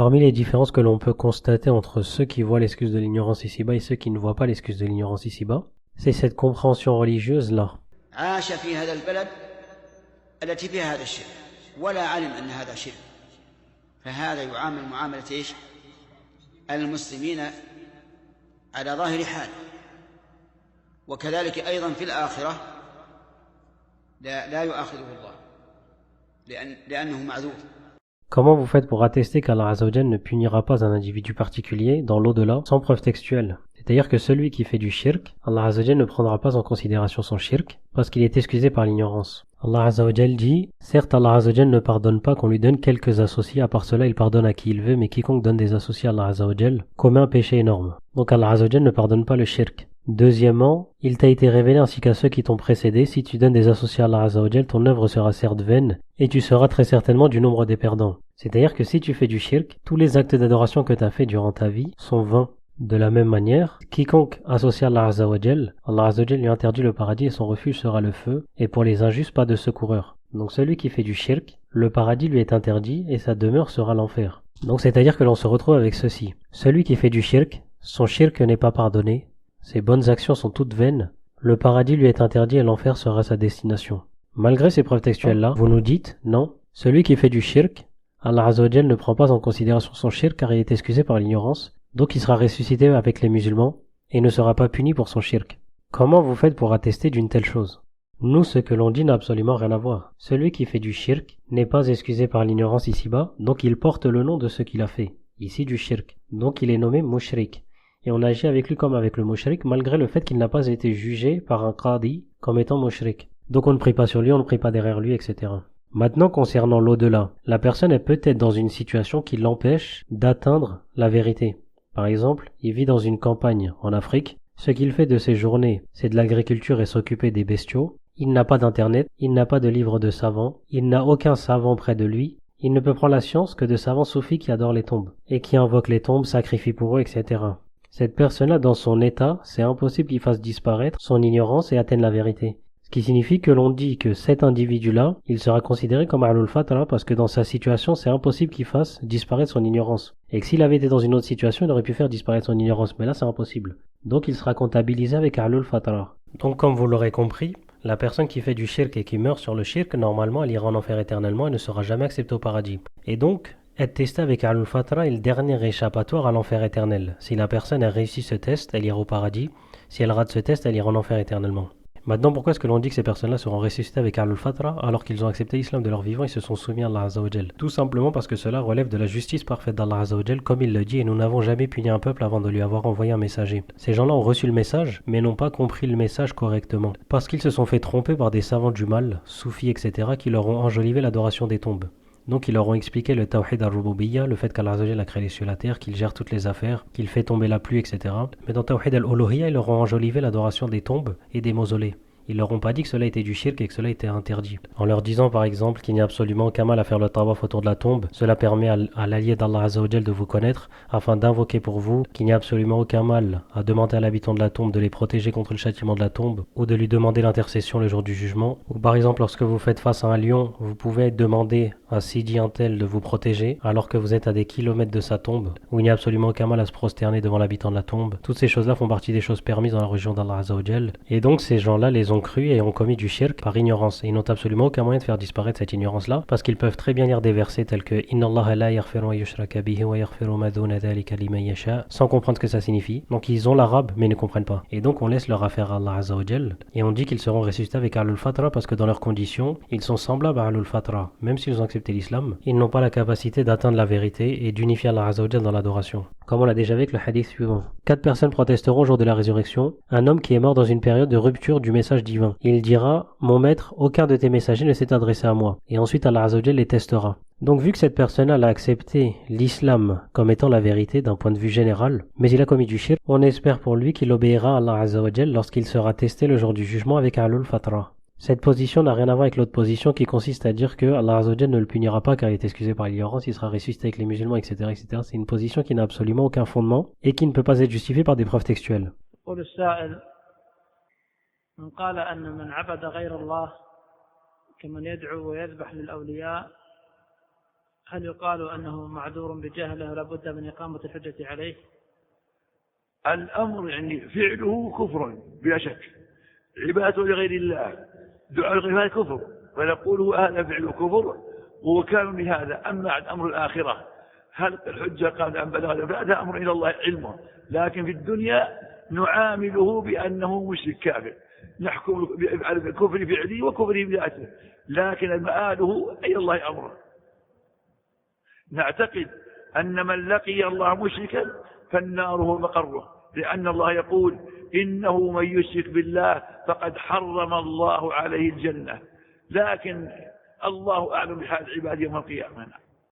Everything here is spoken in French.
Parmi les différences que l'on peut constater entre ceux qui voient l'excuse de l'ignorance ici-bas et ceux qui ne voient pas l'excuse de l'ignorance ici-bas, c'est cette compréhension religieuse-là. عاش في هذا البلد التي فيها هذا الشرك ولا علم أن هذا شرك، فهذا يعامل معاملة إيش؟ المسلمين على ظاهر حال. وكذلك أيضا في الآخرة لا يؤاخذه الله لأنه معذور. Comment vous faites pour attester qu'Allah Azzawajal ne punira pas un individu particulier dans l'au-delà sans preuve textuelle? C'est-à-dire que celui qui fait du shirk, Allah Azzawajal ne prendra pas en considération son shirk parce qu'il est excusé par l'ignorance. Allah Azzawajal dit, certes Allah Azzawajal ne pardonne pas qu'on lui donne quelques associés, à part cela il pardonne à qui il veut, mais quiconque donne des associés à Allah Azzawajal commet un péché énorme. Donc Allah Azzawajal ne pardonne pas le shirk. Deuxièmement, il t'a été révélé ainsi qu'à ceux qui t'ont précédé, si tu donnes des associés à Allah Azzawajal, ton œuvre sera certes vaine, et tu seras très certainement du nombre des perdants. C'est-à-dire que si tu fais du shirk, tous les actes d'adoration que tu as fait durant ta vie sont vains. De la même manière, quiconque associe à Allah Azzawajal lui interdit le paradis et son refuge sera le feu, et pour les injustes, pas de secoureur. Donc celui qui fait du shirk, le paradis lui est interdit et sa demeure sera l'enfer. Donc c'est-à-dire que l'on se retrouve avec ceci. Celui qui fait du shirk, son shirk n'est pas pardonné, ses bonnes actions sont toutes vaines, le paradis lui est interdit et l'enfer sera sa destination. Malgré ces preuves textuelles-là, vous nous dites, non, celui qui fait du shirk, Allah Azzawajal ne prend pas en considération son shirk car il est excusé par l'ignorance, donc il sera ressuscité avec les musulmans et ne sera pas puni pour son shirk. Comment vous faites pour attester d'une telle chose? Nous, ce que l'on dit n'a absolument rien à voir. Celui qui fait du shirk n'est pas excusé par l'ignorance ici-bas, donc il porte le nom de ce qu'il a fait, ici du shirk, donc il est nommé mushrik. Et on agit avec lui comme avec le mushrik, malgré le fait qu'il n'a pas été jugé par un qadi comme étant mushrik. Donc on ne prie pas sur lui, on ne prie pas derrière lui, etc. Maintenant, concernant l'au-delà, la personne est peut-être dans une situation qui l'empêche d'atteindre la vérité. Par exemple, il vit dans une campagne en Afrique, ce qu'il fait de ses journées, c'est de l'agriculture et s'occuper des bestiaux, il n'a pas d'internet, il n'a pas de livre de savants, il n'a aucun savant près de lui, il ne peut prendre la science que de savants soufis qui adorent les tombes, et qui invoquent les tombes, sacrifient pour eux, etc. Cette personne-là, dans son état, c'est impossible qu'il fasse disparaître son ignorance et atteigne la vérité. Ce qui signifie que l'on dit que cet individu-là, il sera considéré comme Ahlul Fatra parce que dans sa situation, c'est impossible qu'il fasse disparaître son ignorance. Et que s'il avait été dans une autre situation, il aurait pu faire disparaître son ignorance, mais là c'est impossible. Donc il sera comptabilisé avec Ahlul Fatra. Donc comme vous l'aurez compris, la personne qui fait du shirk et qui meurt sur le shirk, normalement elle ira en enfer éternellement et ne sera jamais acceptée au paradis. Et donc, être testé avec Ahlul Fatra est le dernier échappatoire à l'enfer éternel. Si la personne a réussi ce test, elle ira au paradis. Si elle rate ce test, elle ira en enfer éternellement. Maintenant, pourquoi est-ce que l'on dit que ces personnes-là seront ressuscitées avec Ahlul Fatra alors qu'ils ont accepté l'islam de leur vivant et se sont soumis à Allah Azzawajal? Tout simplement parce que cela relève de la justice parfaite d'Allah Azzawajal, comme il le dit, et nous n'avons jamais puni un peuple avant de lui avoir envoyé un messager. Ces gens-là ont reçu le message, mais n'ont pas compris le message correctement. Parce qu'ils se sont fait tromper par des savants du mal, soufis, etc., qui leur ont enjolivé l'adoration des tombes. Donc ils leur ont expliqué le tawhid al-rububiyya, le fait qu'Allah Azzawajal a créé les cieux et la terre, qu'il gère toutes les affaires, qu'il fait tomber la pluie, etc. Mais dans tawhid al-uluhiyya, ils leur ont enjolivé l'adoration des tombes et des mausolées. Ils leur ont pas dit que cela était du shirk et que cela était interdit. En leur disant par exemple qu'il n'y a absolument aucun mal à faire le tawaf autour de la tombe, cela permet à l'allié d'Allah Azzawajal de vous connaître afin d'invoquer pour vous, qu'il n'y a absolument aucun mal à demander à l'habitant de la tombe de les protéger contre le châtiment de la tombe ou de lui demander l'intercession le jour du jugement. Ou par exemple lorsque vous faites face à un lion, vous pouvez demander à Sidi Untel de vous protéger alors que vous êtes à des kilomètres de sa tombe, où il n'y a absolument aucun mal à se prosterner devant l'habitant de la tombe. Toutes ces choses-là font partie des choses permises dans la religion d'Allah Azzawajal. Et donc ces gens-là les ont cru et ont commis du shirk par ignorance. Et ils n'ont absolument aucun moyen de faire disparaître cette ignorance-là, parce qu'ils peuvent très bien lire des versets tels que Inna Allah la yaghfiru an yushraka bihi wa yaghfiru ma duna dhalika liman yasha, sans comprendre ce que ça signifie. Donc ils ont l'arabe mais ils ne comprennent pas. Et donc on laisse leur affaire à Allah Azzawajal et on dit qu'ils seront ressuscités avec Ahlul Fatra parce que dans leurs conditions, ils sont semblables à Ahlul Fatra. Même s'ils ont accepté l'islam, ils n'ont pas la capacité d'atteindre la vérité et d'unifier Allah Azzawajal dans l'adoration. Comme on l'a déjà vu avec le hadith suivant. 4 personnes protesteront au jour de la résurrection. Un homme qui est mort dans une période de rupture du message divin. Il dira, mon maître, aucun de tes messagers ne s'est adressé à moi. Et ensuite Allah Azzawajal les testera. Donc vu que cette personne-là a accepté l'islam comme étant la vérité d'un point de vue général, mais il a commis du shirk, on espère pour lui qu'il obéira à Allah Azzawajal lorsqu'il sera testé le jour du jugement avec Ahlul Fatra. Cette position n'a rien à voir avec l'autre position qui consiste à dire que Allah Azzawajal ne le punira pas car il est excusé par l'ignorance, il sera ressuscité avec les musulmans, etc., etc. C'est une position qui n'a absolument aucun fondement et qui ne peut pas être justifiée par des preuves textuelles. من قال أن من عبد غير الله كمن يدعو ويذبح للأولياء هل يقال أنه معذور بجهله لابد من إقامة الحجة عليه؟ الأمر يعني فعله كفر بلا شك، عبادته لغير الله، دعاء لغير الله كفر، فنقول هذا فعل كفر وكان بهذا. أما عن أمر الآخرة هل الحجة قال أن بلغ، فهذا أمر إلى الله علمه، لكن في الدنيا نعامله بأنه مشرك كافر، نحكم بكفر فعله وكفره بذاته، لكن مآله إلى الله أمره. نعتقد أن من لقي الله مشركا فالنار هو مقره، لأن الله يقول إنه من يشرك بالله فقد حرم الله عليه الجنة، لكن الله أعلم بحال عباده يوم القيامة.